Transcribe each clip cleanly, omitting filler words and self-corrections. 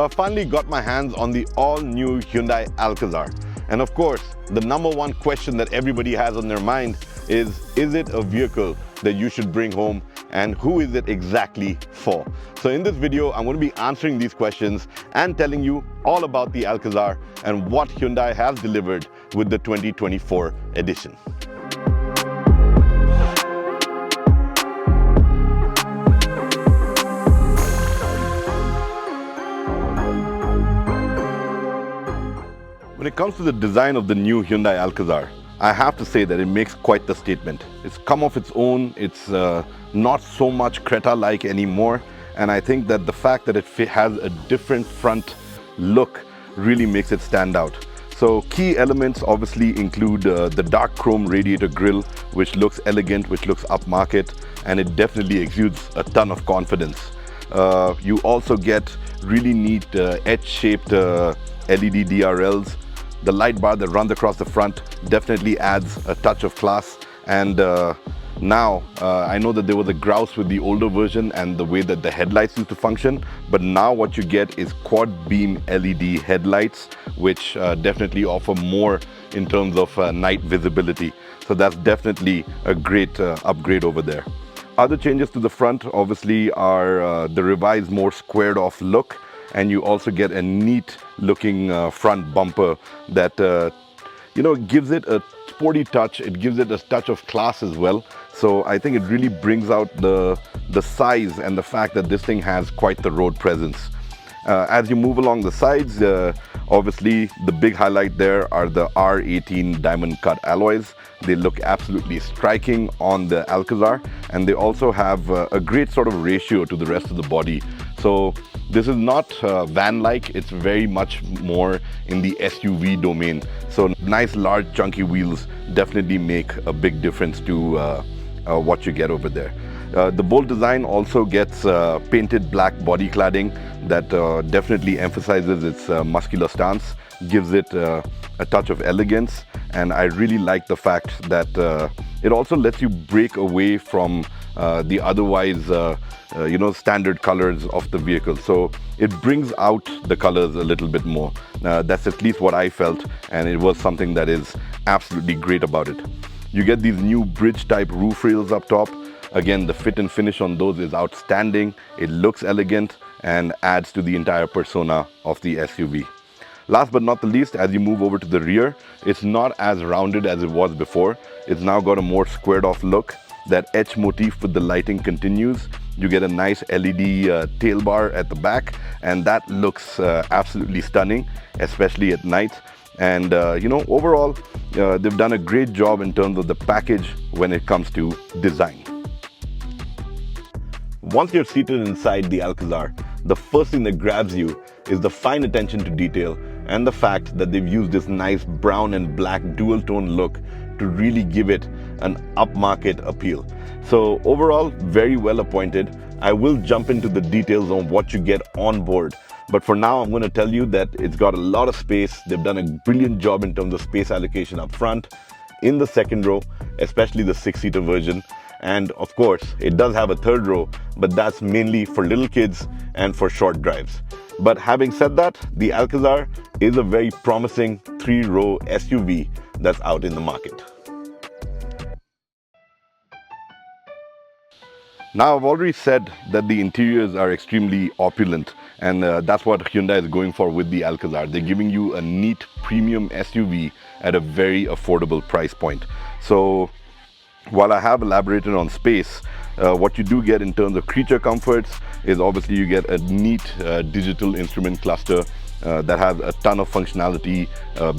So I finally got my hands on the all-new Hyundai Alcazar. And of course, the number one question that everybody has on their mind is it a vehicle that you should bring home, and who is it exactly for? So in this video, I'm going to be answering these questions and telling you all about the Alcazar and what Hyundai has delivered with the 2024 edition. When it comes to the design of the new Hyundai Alcazar, I have to say that it makes quite the statement. It's come of its own, it's not so much Creta-like anymore, and I think that the fact that it has a different front look really makes it stand out. So key elements obviously include the dark chrome radiator grille, which looks elegant, which looks upmarket, and it definitely exudes a ton of confidence. You also get really neat edge-shaped LED DRLs. The light bar that runs across the front definitely adds a touch of class, and now I know that there was a grouse with the older version and the way that the headlights used to function, but now what you get is quad beam LED headlights, which definitely offer more in terms of night visibility. So that's definitely a great upgrade over there. Other changes to the front obviously are the revised, more squared off look, and you also get a neat looking front bumper that gives it a sporty touch. It gives it a touch of class as well. So I think it really brings out the size and the fact that this thing has quite the road presence. As you move along the sides, obviously the big highlight there are the R18 diamond cut alloys. They look absolutely striking on the Alcazar, and they also have a great sort of ratio to the rest of the body. So this is not van-like, it's very much more in the SUV domain. So nice large chunky wheels definitely make a big difference to what you get over there. The bolt design also gets painted black body cladding that definitely emphasizes its muscular stance, gives it a touch of elegance, and I really like the fact that it also lets you break away from the otherwise standard colors of the vehicle. So it brings out the colors a little bit more. That's at least what I felt, and it was something that is absolutely great about it. You get these new bridge type roof rails up top. Again, the fit and finish on those is outstanding. It looks elegant and adds to the entire persona of the SUV. Last but not the least, as you move over to the rear, it's not as rounded as it was before. It's now got a more squared off look. That etch motif with the lighting continues. You get a nice LED tail bar at the back, and that looks absolutely stunning, especially at night. And overall, they've done a great job in terms of the package when it comes to design. Once you're seated inside the Alcazar, the first thing that grabs you is the fine attention to detail and the fact that they've used this nice brown and black dual tone look to really give it an upmarket appeal. So overall, very well appointed. I will jump into the details on what you get on board, but for now I'm going to tell you that it's got a lot of space. They've done a brilliant job in terms of space allocation up front, in the second row, especially the 6-seater version. And of course, it does have a third row, but that's mainly for little kids and for short drives. But having said that, the Alcazar is a very promising 3-row SUV that's out in the market. Now, I've already said that the interiors are extremely opulent, and that's what Hyundai is going for with the Alcazar. They're giving you a neat premium SUV at a very affordable price point. So while I have elaborated on space, what you do get in terms of creature comforts is obviously you get a neat digital instrument cluster that has a ton of functionality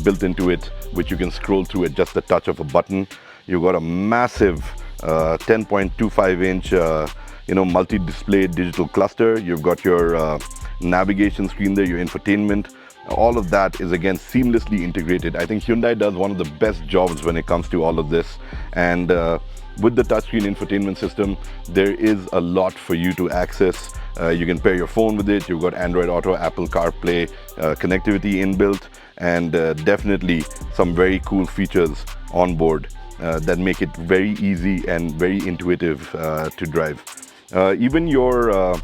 built into it, which you can scroll through at just the touch of a button. You've got a massive 10.25-inch multi-display digital cluster. You've got your navigation screen there, your infotainment. All of that is again seamlessly integrated. I think Hyundai does one of the best jobs when it comes to all of this, and with the touchscreen infotainment system, there is a lot for you to access. You can pair your phone with it. You've got Android Auto, Apple CarPlay connectivity inbuilt, and definitely some very cool features on board that make it very easy and very intuitive to drive. Even your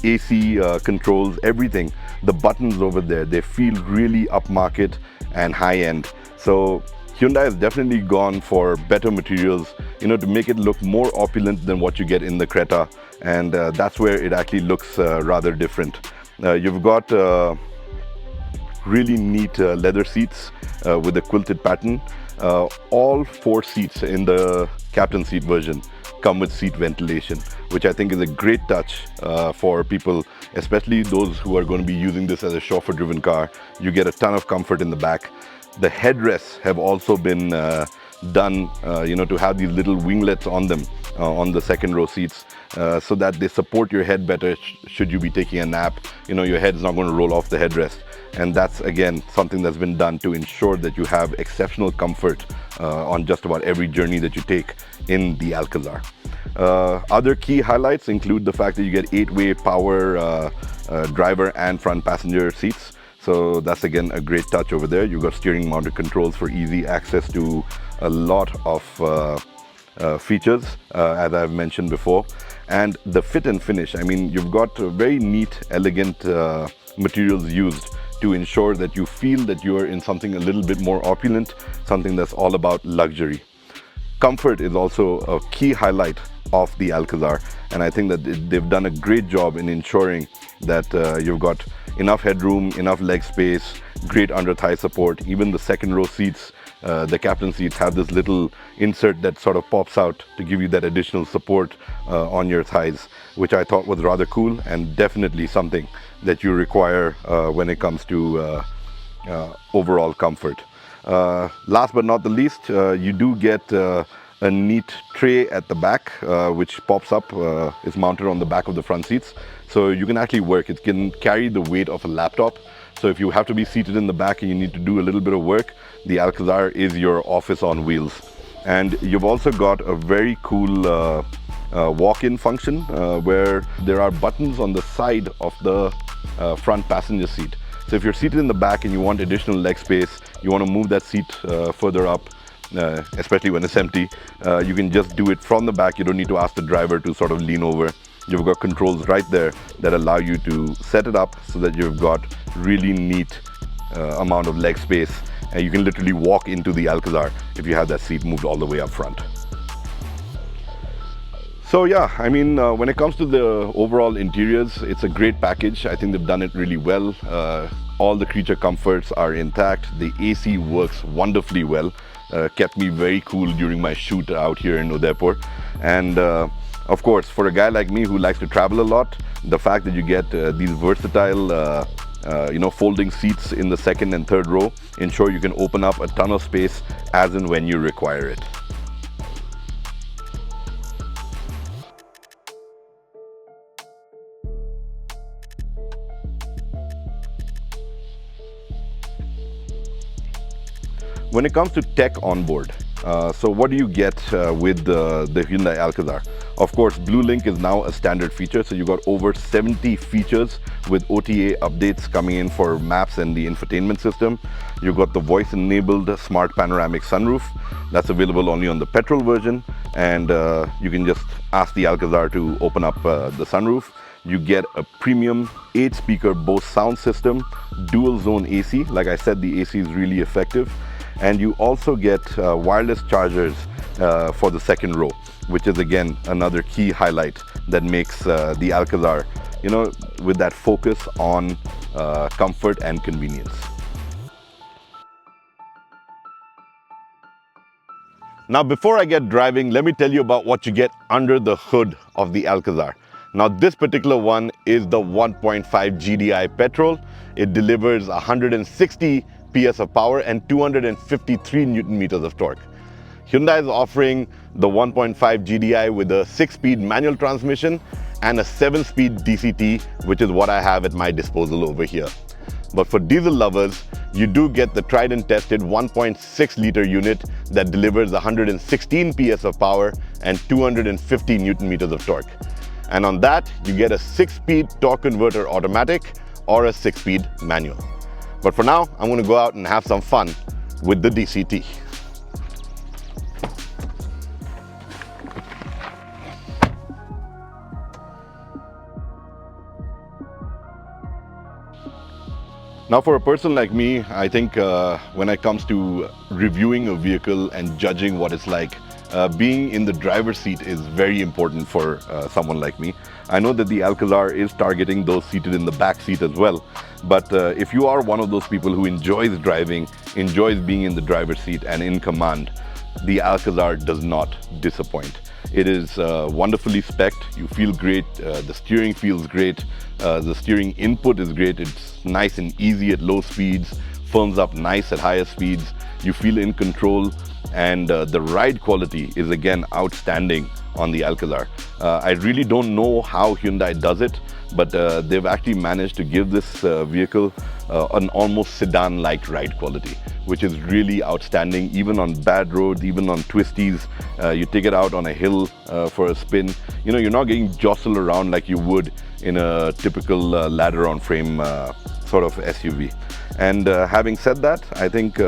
AC controls, everything. The buttons over there, they feel really upmarket and high-end. So Hyundai has definitely gone for better materials, to make it look more opulent than what you get in the Creta, and that's where it actually looks rather different. You've got really neat leather seats with a quilted pattern. All 4 seats in the captain seat version come with seat ventilation, which I think is a great touch for people, especially those who are going to be using this as a chauffeur-driven car. You get a ton of comfort in the back. The headrests have also been done, to have these little winglets on them on the second row seats, so that they support your head better should you be taking a nap. Your head's not going to roll off the headrest. And that's again something that's been done to ensure that you have exceptional comfort on just about every journey that you take in the Alcazar. Other key highlights include the fact that you get 8-way power driver and front passenger seats. So that's again a great touch over there. You've got steering mounted controls for easy access to a lot of features, as I've mentioned before. And the fit and finish, I mean, you've got very neat, elegant materials used to ensure that you feel that you are in something a little bit more opulent, something that's all about luxury. Comfort is also a key highlight of the Alcazar, and I think that they've done a great job in ensuring that you've got enough headroom, enough leg space, great under thigh support. Even the second row seats, the captain seats, have this little insert that sort of pops out to give you that additional support on your thighs, which I thought was rather cool and definitely something that you require when it comes to overall comfort. Last but not the least, you do get a neat tray at the back, which pops up. It's mounted on the back of the front seats, so you can actually work. It can carry the weight of a laptop. So if you have to be seated in the back and you need to do a little bit of work, the Alcazar is your office on wheels. And you've also got a very cool walk-in function where there are buttons on the side of the front passenger seat. So if you're seated in the back and you want additional leg space, you want to move that seat further up, especially when it's empty, you can just do it from the back. You don't need to ask the driver to sort of lean over. You've got controls right there that allow you to set it up so that you've got really neat amount of leg space, and you can literally walk into the Alcazar if you have that seat moved all the way up front. So yeah, I mean, when it comes to the overall interiors, it's a great package. I think they've done it really well. All the creature comforts are intact. The AC works wonderfully well. Kept me very cool during my shoot out here in Udaipur. And of course, for a guy like me who likes to travel a lot, the fact that you get these versatile folding seats in the second and third row ensure you can open up a ton of space as and when you require it. When it comes to tech on board, so what do you get with the Hyundai Alcazar? Of course, Blue Link is now a standard feature, so you've got over 70 features with OTA updates coming in for maps and the infotainment system. You've got the voice-enabled smart panoramic sunroof that's available only on the petrol version, and you can just ask the Alcazar to open up the sunroof. You get a premium 8-speaker Bose sound system, dual zone AC. Like I said, the AC is really effective. And you also get wireless chargers for the second row, which is again another key highlight that makes the Alcazar, with that focus on comfort and convenience. Now, before I get driving, let me tell you about what you get under the hood of the Alcazar. Now, this particular one is the 1.5 GDI petrol. It delivers 160 PS of power and 253 Newton meters of torque. Hyundai is offering the 1.5 GDI with a 6-speed manual transmission and a 7-speed DCT, which is what I have at my disposal over here. But for diesel lovers, you do get the tried and tested 1.6 liter unit that delivers 116 PS of power and 250 Newton meters of torque. And on that, you get a 6-speed torque converter automatic or a 6-speed manual. But for now, I'm going to go out and have some fun with the DCT. Now, for a person like me, I think when it comes to reviewing a vehicle and judging what it's like, being in the driver's seat is very important for someone like me. I know that the Alcazar is targeting those seated in the back seat as well. But if you are one of those people who enjoys driving, enjoys being in the driver's seat and in command, the Alcazar does not disappoint. It is wonderfully spec'd. You feel great. The steering feels great. The steering input is great. It's nice and easy at low speeds, firms up nice at higher speeds. You feel in control, and the ride quality is again outstanding on the Alcazar. I really don't know how Hyundai does it, but they've actually managed to give this vehicle an almost sedan-like ride quality, which is really outstanding. Even on bad roads, even on twisties, you take it out on a hill for a spin, you know, you're not getting jostled around like you would in a typical ladder on frame sort of SUV. And having said that, I think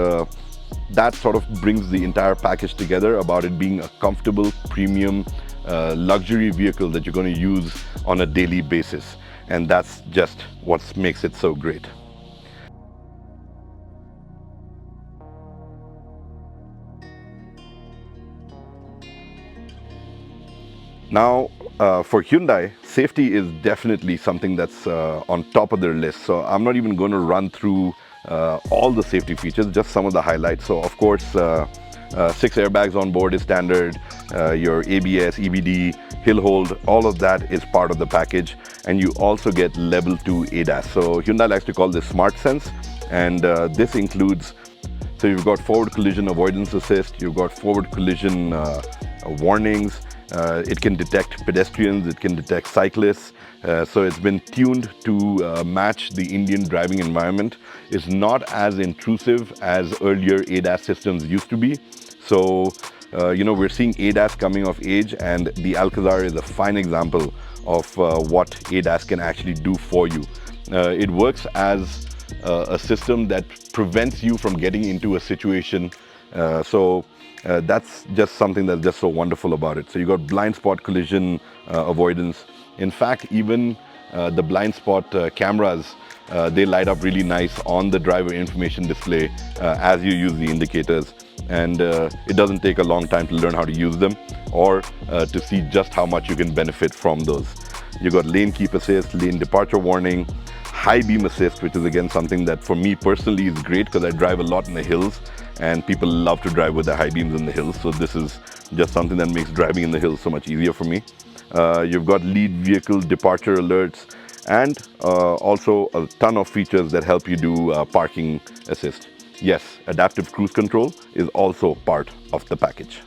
that sort of brings the entire package together about it being a comfortable, premium, luxury vehicle that you're going to use on a daily basis. And that's just what makes it so great. Now, for Hyundai, safety is definitely something that's on top of their list. So I'm not even going to run through all the safety features, just some of the highlights. So of course, 6 airbags on board is standard. Your ABS, EBD, hill hold, all of that is part of the package. And you also get level 2 ADAS. So Hyundai likes to call this Smart Sense. And this includes, so you've got forward collision avoidance assist, you've got forward collision warnings. It can detect pedestrians, it can detect cyclists. So it's been tuned to match the Indian driving environment. It's not as intrusive as earlier ADAS systems used to be. So, you know, we're seeing ADAS coming of age, and the Alcazar is a fine example of what ADAS can actually do for you. It works as a system that prevents you from getting into a situation. That's just something that's just so wonderful about it. So you got blind spot collision avoidance. In fact, even the blind spot cameras, they light up really nice on the driver information display as you use the indicators. And it doesn't take a long time to learn how to use them or to see just how much you can benefit from those. You got lane keep assist, lane departure warning, high beam assist, which is again something that for me personally is great because I drive a lot in the hills and people love to drive with the high beams in the hills. So this is just something that makes driving in the hills so much easier for me. You've got lead vehicle departure alerts and also a ton of features that help you do parking assist. Yes, adaptive cruise control is also part of the package.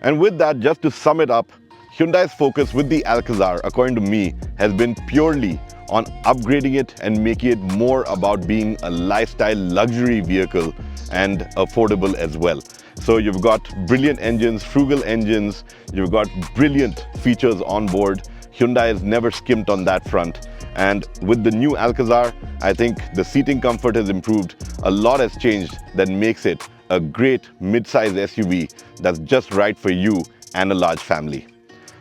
And with that, just to sum it up, Hyundai's focus with the Alcazar, according to me, has been purely on upgrading it and making it more about being a lifestyle luxury vehicle and affordable as well. So you've got brilliant engines, frugal engines, you've got brilliant features on board. Hyundai has never skimped on that front. And with the new Alcazar, I think the seating comfort has improved. A lot has changed that makes it a great mid-size SUV that's just right for you and a large family.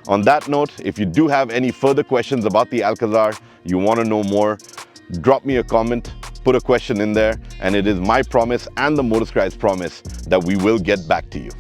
On that note, if you do have any further questions about the Alcazar, you want to know more, drop me a comment, put a question in there, and it is my promise and the MotorScribes promise that we will get back to you.